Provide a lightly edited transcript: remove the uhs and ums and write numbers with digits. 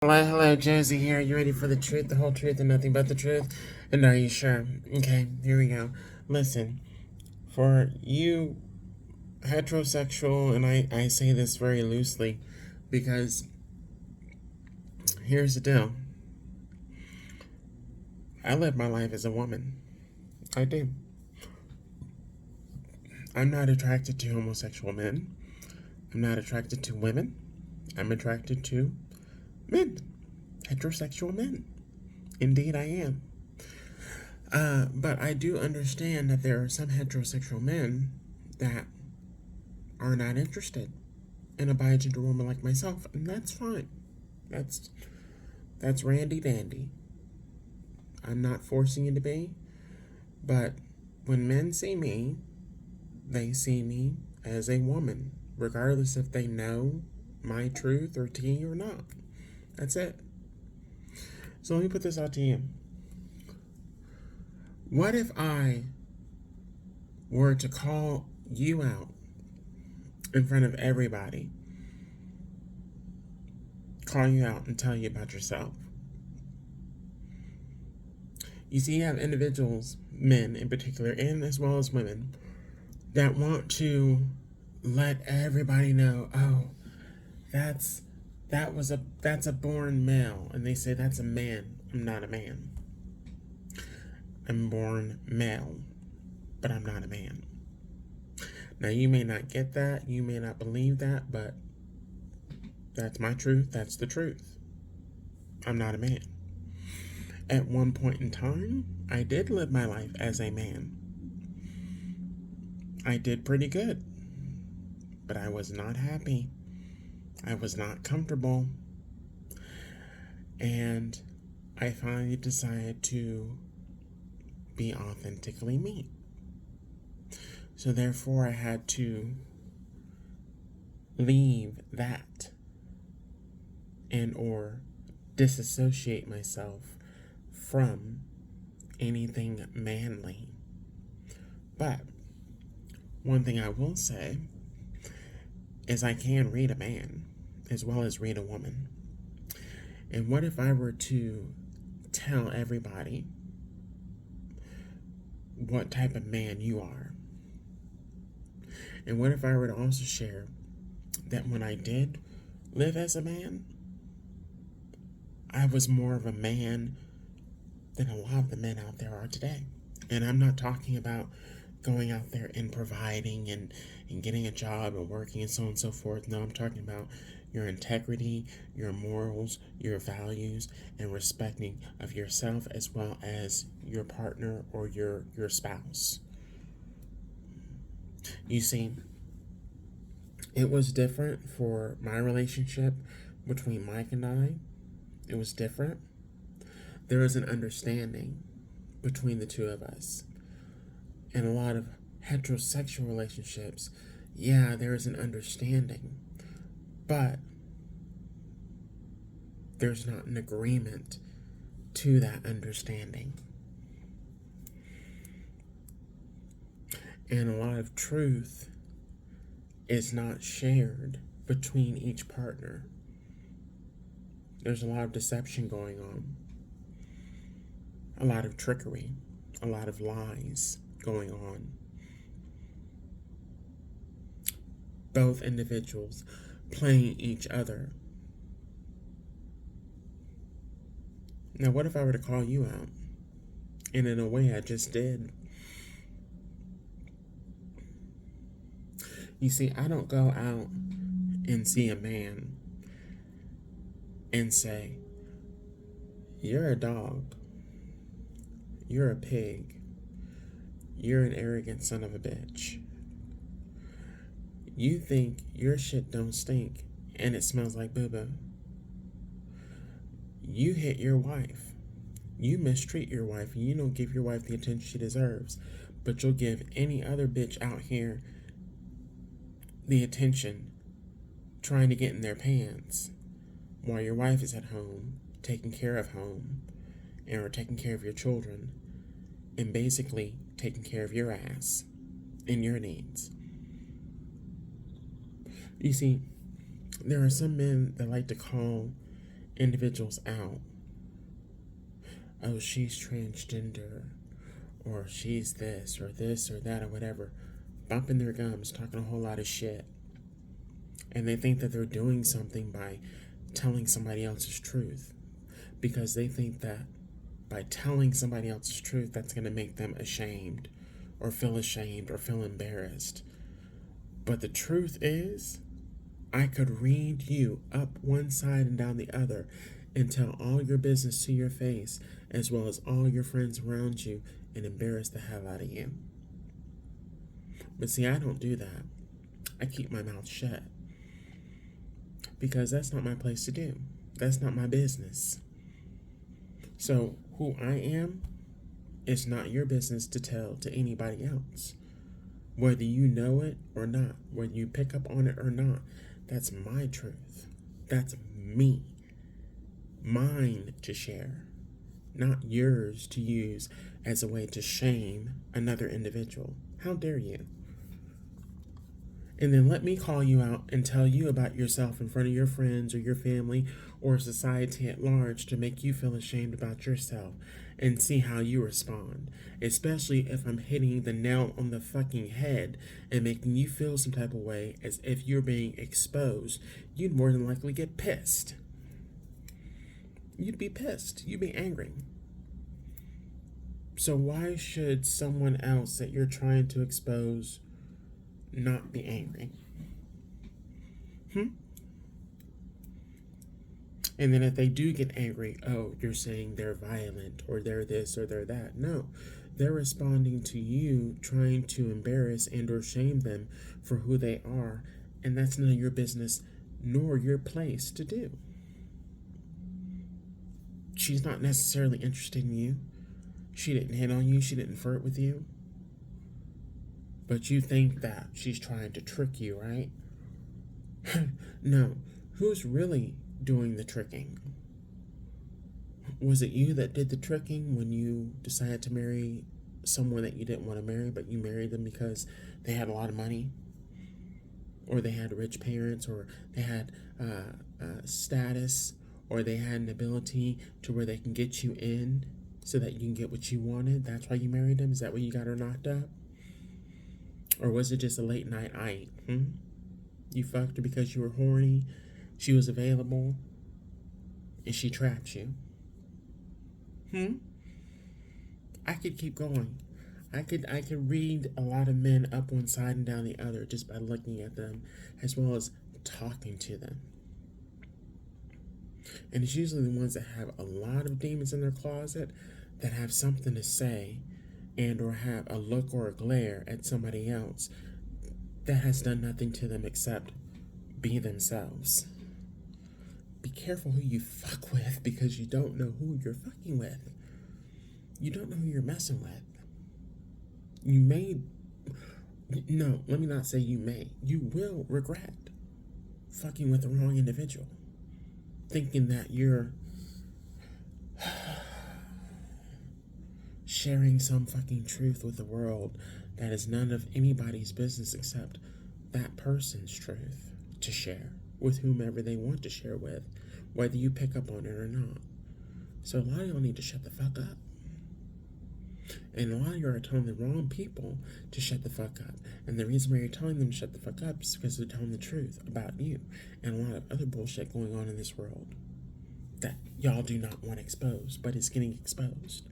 Hello, Josie here. You ready for the truth, the whole truth, and nothing but the truth? And are you sure? Okay, here we go. Listen, for you heterosexual, and I say this very loosely because here's the deal. I live my life as a woman. I do. I'm not attracted to homosexual men. I'm not attracted to women. I'm attracted to men. Heterosexual men. Indeed, I am. But I do understand that there are some heterosexual men that are not interested in a bigender woman like myself, and that's fine. That's that's randy dandy. I'm not forcing you to be, but when men see me, they see me as a woman, regardless if they know my truth or tea or not. That's it. So let me put this out to you. What if I were to call you out in front of everybody, call you out and tell you about yourself? You see, you have individuals, men in particular, and as well as women, that want to let everybody know, oh, that's that's a born male, and they say that's a man. I'm not a man. I'm born male, but I'm not a man. Now you may not get that, you may not believe that, but that's my truth. That's the truth. I'm not a man. At one point in time, I did live my life as a man. I did pretty good, but I was not happy. I was not comfortable. And I finally decided to be authentically me. So therefore, I had to leave that and or disassociate myself from anything manly. But one thing I will say is I can read a man as well as read a woman. And what if I were to tell everybody what type of man you are? And what if I were to also share that when I did live as a man, I was more of a man than a lot of the men out there are today? And I'm not talking about going out there and providing and getting a job and working and so on and so forth. No, I'm talking about your integrity, your morals, your values, and respecting of yourself as well as your partner or your spouse. You see, it was different for my relationship between Mike and I. It was different. There was an understanding between the two of us. In a lot of heterosexual relationships, yeah, there is an understanding, but there's not an agreement to that understanding. And a lot of truth is not shared between each partner. There's a lot of deception going on, a lot of trickery, a lot of lies going on. Both individuals playing each other. Now, what if I were to call you out? And in a way, I just did. You see, I don't go out and see a man and say, you're a dog, you're a pig, you're an arrogant son of a bitch. You think your shit don't stink and it smells like boo-boo. You hit your wife. You mistreat your wife and you don't give your wife the attention she deserves, but you'll give any other bitch out here the attention trying to get in their pants while your wife is at home taking care of home and or taking care of your children and basically taking care of your ass and your needs. You see, there are some men that like to call individuals out. Oh, she's transgender, or she's this or that or whatever, bumping their gums, talking a whole lot of shit. And they think that they're doing something by telling somebody else's truth, because they think that by telling somebody else's truth, that's going to make them ashamed or feel embarrassed. But the truth is, I could read you up one side and down the other and tell all your business to your face, as well as all your friends around you, and embarrass the hell out of you. But see, I don't do that. I keep my mouth shut, because that's not my place to do. That's not my business. So who I am is not your business to tell to anybody else. Whether you know it or not, whether you pick up on it or not, that's my truth. That's me. Mine to share, not yours to use as a way to shame another individual. How dare you? And then let me call you out and tell you about yourself in front of your friends or your family or society at large to make you feel ashamed about yourself, and see how you respond. Especially if I'm hitting the nail on the fucking head and making you feel some type of way as if you're being exposed. You'd more than likely get pissed. You'd be pissed. You'd be angry. So why should someone else that you're trying to expose not be angry? And then if they do get angry, oh, you're saying they're violent or they're this or they're that. No, they're responding to you trying to embarrass and or shame them for who they are, and that's none of your business nor your place to do. She's not necessarily interested in you. She didn't hit on you. She didn't flirt with you. But you think that she's trying to trick you, right? No. Who's really doing the tricking? Was it you that did the tricking when you decided to marry someone that you didn't want to marry, but you married them because they had a lot of money, or they had rich parents, or they had status, or they had an ability to where they can get you in so that you can get what you wanted? That's why you married them? Is that why you got her knocked up? Or was it just a late night You fucked her because you were horny, she was available, and she trapped you? I could keep going. I could read a lot of men up one side and down the other just by looking at them, as well as talking to them. And it's usually the ones that have a lot of demons in their closet, that have something to say and or have a look or a glare at somebody else that has done nothing to them except be themselves. Be careful who you fuck with, because you don't know who you're fucking with. You don't know who you're messing with. Let me not say you may. You will regret fucking with the wrong individual, thinking that you're sharing some fucking truth with the world that is none of anybody's business except that person's truth to share with whomever they want to share with, whether you pick up on it or not. So a lot of y'all need to shut the fuck up. And a lot of you are telling the wrong people to shut the fuck up. And the reason why you're telling them to shut the fuck up is because they're telling the truth about you and a lot of other bullshit going on in this world that y'all do not want exposed, but it's getting exposed.